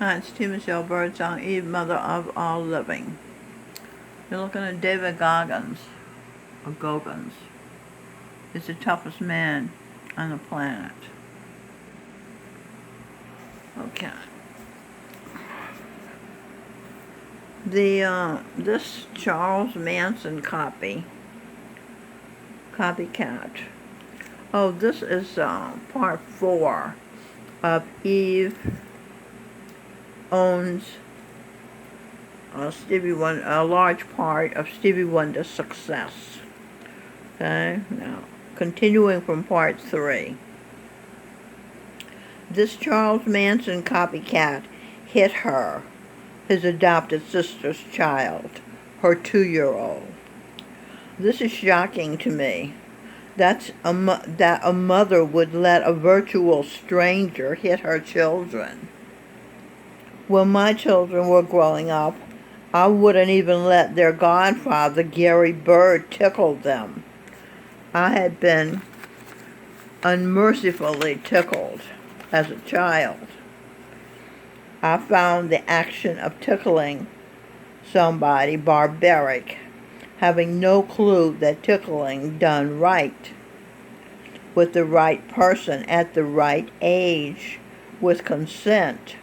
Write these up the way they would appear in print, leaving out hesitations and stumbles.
Hi, it's Stevie Birdsong, Eve, mother of all living. You're looking at David Goggins, or Goggins. He's the toughest man on the planet. Okay. This Charles Manson copycat. Oh, this is part 4 of Eve owns a large part of Stevie Wonder's success. Okay, now continuing from part 3. This Charles Manson copycat hit her, his adopted sister's child, her 2-year-old. This is shocking to me. That a mother would let a virtual stranger hit her children. When my children were growing up, I wouldn't even let their godfather, Gary Bird, tickle them. I had been unmercifully tickled as a child. I found the action of tickling somebody barbaric, having no clue that tickling done right, with the right person at the right age, with consent,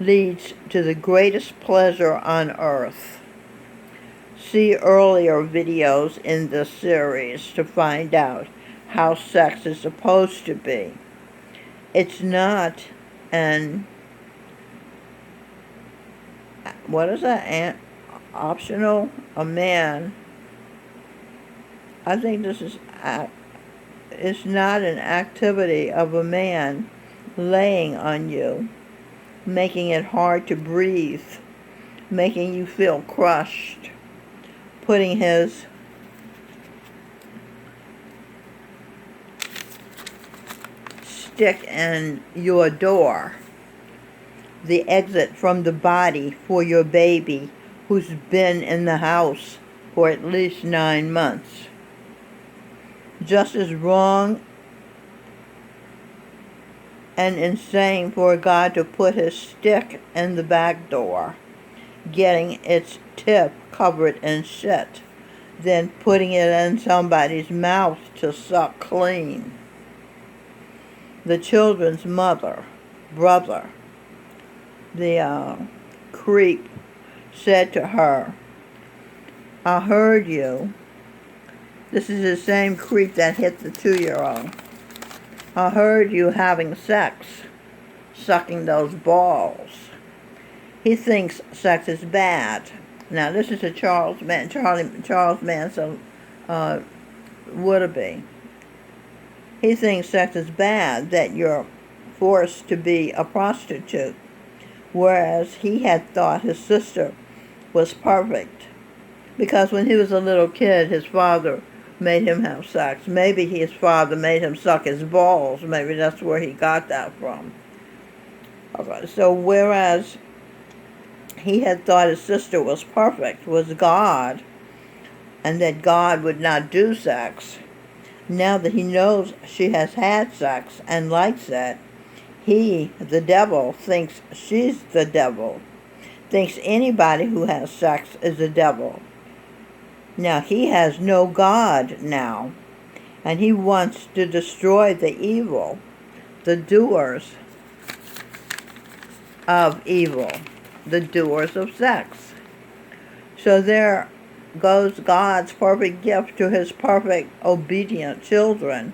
leads to the greatest pleasure on earth. See earlier videos in this series to find out how sex is supposed to be. It's not an, optional? A man. I think this is, it's not an activity of a man laying on you, making it hard to breathe, making you feel crushed, putting his stick in your door, the exit from the body for your baby who's been in the house for at least 9 months. Just as wrong and insane for God to put his stick in the back door, getting its tip covered in shit, then putting it in somebody's mouth to suck clean. The children's brother, the creep, said to her, "I heard you." This is the same creep that hit the 2-year-old. "I heard you having sex, sucking those balls." He thinks sex is bad. Now, this is a Charles Manson would-be. He thinks sex is bad, that you're forced to be a prostitute, whereas he had thought his sister was perfect. Because when he was a little kid, his father made him have sex. Maybe his father made him suck his balls. Maybe that's where he got that from. Okay, so whereas he had thought his sister was perfect, was God, and that God would not do sex, now that he knows she has had sex and likes it, he, the devil, thinks she's the devil, thinks anybody who has sex is the devil. Now, he has no God now, and he wants to destroy the evil, the doers of evil, the doers of sex. So there goes God's perfect gift to his perfect, obedient children,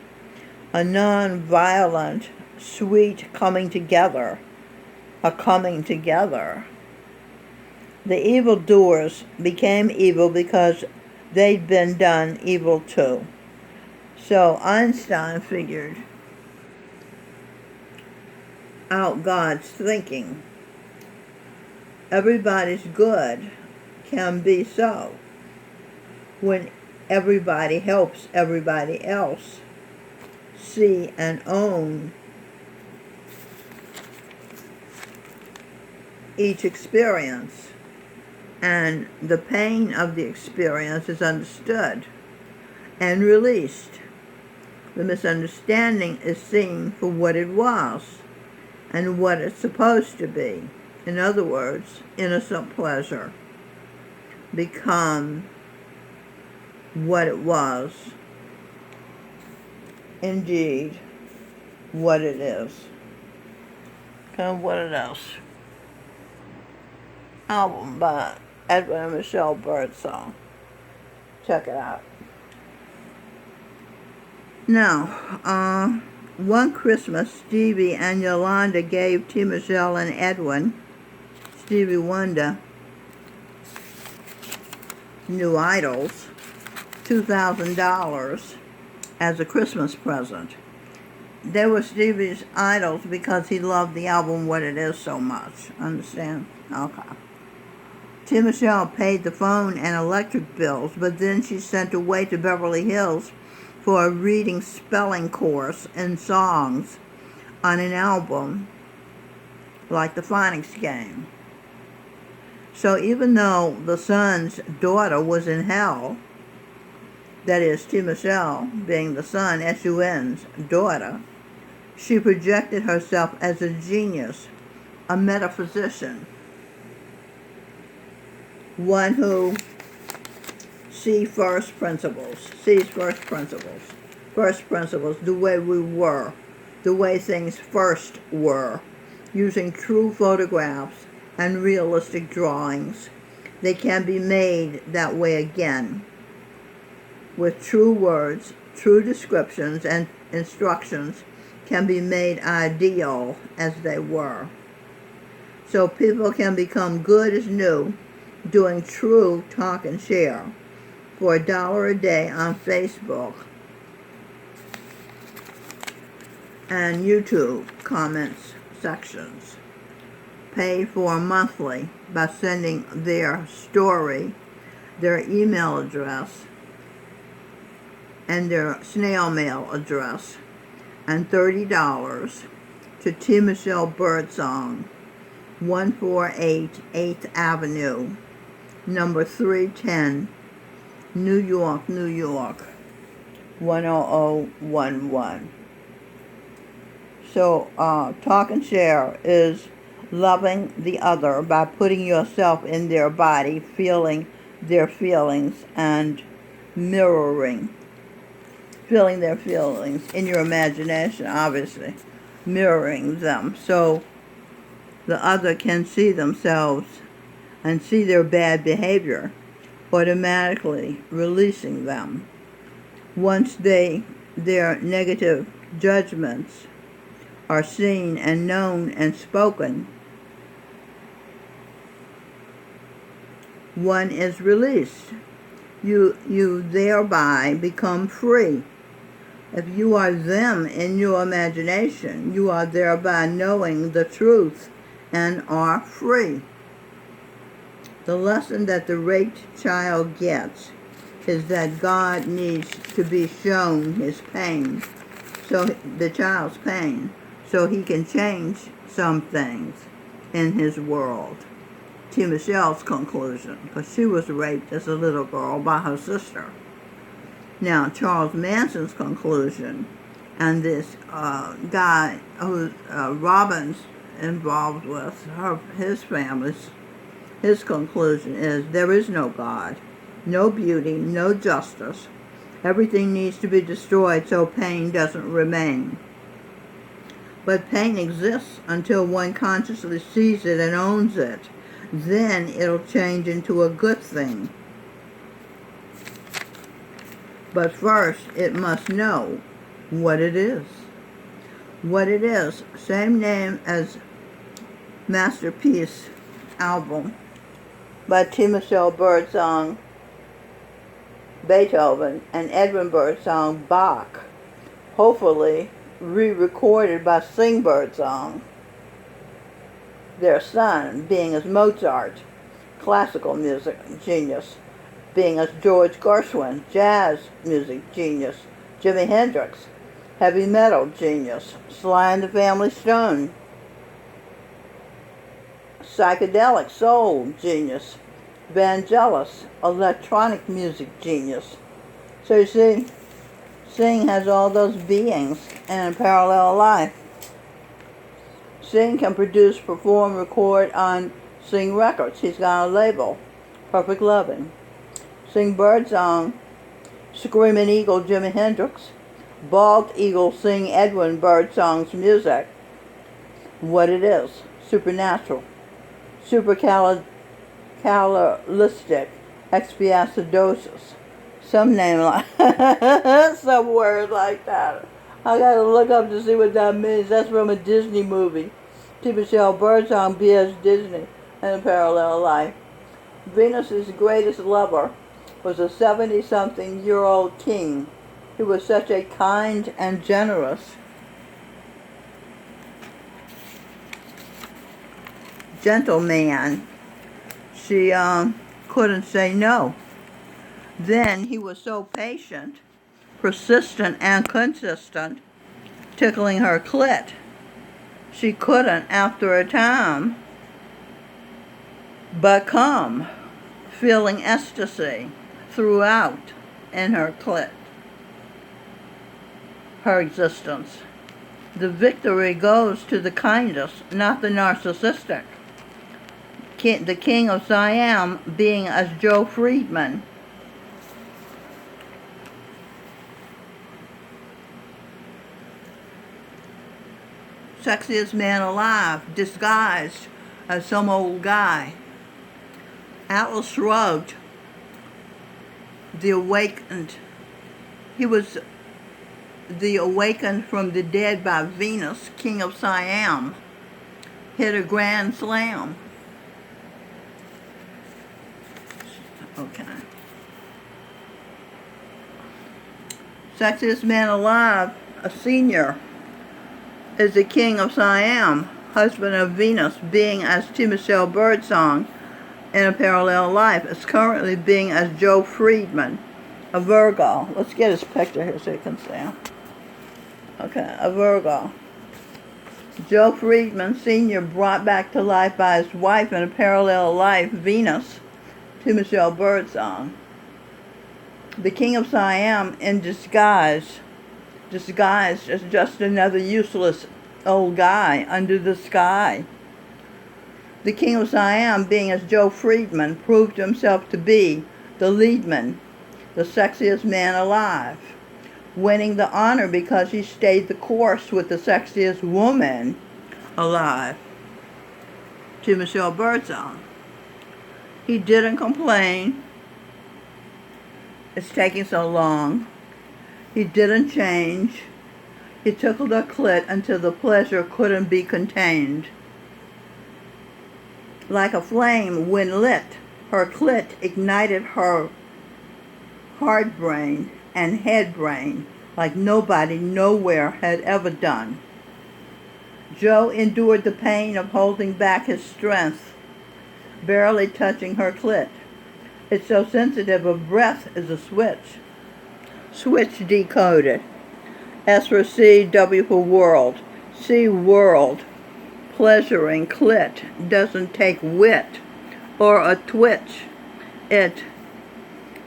a non-violent, sweet coming together, a coming together. The evildoers became evil because they'd been done evil too. So Einstein figured out God's thinking. Everybody's good can be so when everybody helps everybody else see and own each experience, and the pain of the experience is understood and released. The misunderstanding is seen for what it was and what it's supposed to be. in other words, innocent pleasure, become what it was, indeed, what it is. And what else? Album by Edwin and Michelle Birdsong. Check it out. Now, one Christmas, Stevie and Yolanda gave T. Michelle and Edwin, Stevie Wonder, new idols, $2,000 as a Christmas present. They were Stevie's idols because he loved the album What It Is so much. Understand? Okay. T. Michelle paid the phone and electric bills, but then she sent away to Beverly Hills for a reading spelling course in songs on an album like the phonics game. So even though the son's daughter was in hell, that is T. Michelle being the son, S-U-N's daughter, she projected herself as a genius, a metaphysician, one who sees first principles, the way we were, the way things first were, using true photographs and realistic drawings. They can be made that way again, with true words, true descriptions, and instructions can be made ideal as they were. So people can become good as new, doing true talk and share for $1 a day on Facebook and YouTube comments sections. Pay for monthly by sending their story, their email address, and their snail mail address, and $30 to T. Michelle Birdsong, 148 8th Avenue, number 310, New York, New York, 10011. So, talk and share is loving the other by putting yourself in their body, feeling their feelings, and feeling their feelings in your imagination, obviously, mirroring them. So the other can see themselves and see their bad behavior, automatically releasing them. Once their negative judgments are seen and known and spoken, one is released. You thereby become free. If you are them in your imagination, you are thereby knowing the truth and are free. The lesson that the raped child gets is that God needs to be shown his pain, so the child's pain, so he can change some things in his world. T. Michelle's conclusion, because she was raped as a little girl by her sister. Now, Charles Manson's conclusion, and this guy who Robin's involved with, his family's, his conclusion is there is no God, no beauty, no justice. Everything needs to be destroyed so pain doesn't remain. But pain exists until one consciously sees it and owns it. Then it'll change into a good thing. But first, it must know what it is. What it is, same name as Masterpiece album by T. Michelle Birdsong, Beethoven, and Edwin Birdsong, Bach, hopefully re-recorded by Sing Birdsong, their son being as Mozart, classical music genius, being as George Gershwin, jazz music genius, Jimi Hendrix, heavy metal genius, Sly and the Family Stone, psychedelic soul genius, Vangelis, electronic music genius. So you see, Sing has all those beings in a parallel life. Sing can produce, perform, record on Sing Records. He's got a label, Perfect Lovin'. Sing Birdsong, Screaming Eagle, Jimi Hendrix. Bald Eagle sing Edwin Birdsong's music. What it is, supernatural, supercalifragilistic, expiacidosis. Some name like some word like that. I gotta look up to see what that means. That's from a Disney movie. TV show Birdsong B.S. Disney and a Parallel Life. Venus's greatest lover was a 70-something-year-old king. He was such a kind and generous gentleman. She couldn't say no. Then he was so patient, persistent, and consistent, tickling her clit. She couldn't, after a time, but come, feeling ecstasy throughout in her clit, her existence. The victory goes to the kindest, not the narcissistic. The king of Siam being as Joe Friedman. Sexiest man alive, disguised as some old guy. Atlas Shrugged. The awakened. He was the awakened from the dead by Venus, king of Siam. Hit a grand slam. Okay. Sexiest man alive, a senior, is the king of Siam, husband of Venus, being as T. Michelle Birdsong in a Parallel Life, is currently being as Joe Friedman, a Virgo. Let's get his picture here so you can see him. Okay, a Virgo. Joe Friedman Sr. brought back to life by his wife in a Parallel Life, Venus, T. Michelle Birdsong. The king of Siam in disguised as just another useless old guy under the sky. The king of Siam, being as Joe Friedman, proved himself to be the leadman, the sexiest man alive, winning the honor because he stayed the course with the sexiest woman alive, to Michelle Birdsong. He didn't complain. It's taking so long. He didn't change. He tickled her clit until the pleasure couldn't be contained. Like a flame when lit, her clit ignited her heart brain and head brain like nobody nowhere had ever done. Joe endured the pain of holding back his strength, barely touching her clit. It's so sensitive, a breath is a switch. Switch decoded. S for C, W for world. C, world. Pleasuring clit doesn't take wit or a twitch. It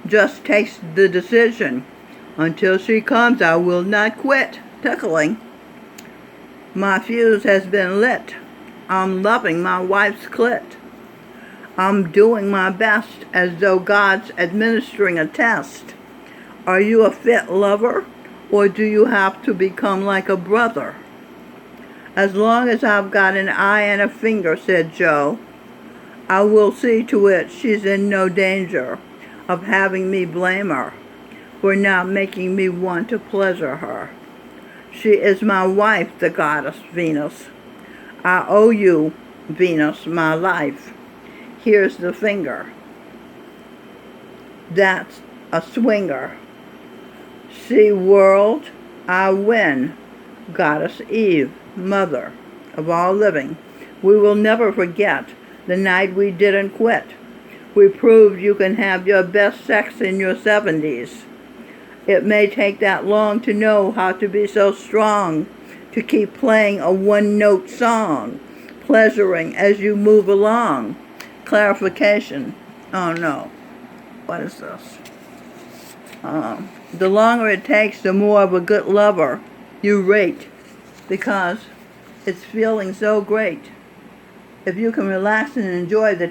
just takes the decision. Until she comes, I will not quit tickling. My fuse has been lit. I'm loving my wife's clit. I'm doing my best as though God's administering a test. Are you a fit lover, or do you have to become like a brother? As long as I've got an eye and a finger, said Joe, I will see to it she's in no danger of having me blame her for not making me want to pleasure her. She is my wife, the goddess Venus. I owe you, Venus, my life. Here's the finger. That's a swinger. See, world, I win. Goddess Eve, mother of all living. We will never forget the night we didn't quit. We proved you can have your best sex in your 70s. It may take that long to know how to be so strong, to keep playing a one-note song, pleasuring as you move along. Clarification. Oh no. What is this? The longer it takes, the more of a good lover you rate, because it's feeling so great. If you can relax and enjoy the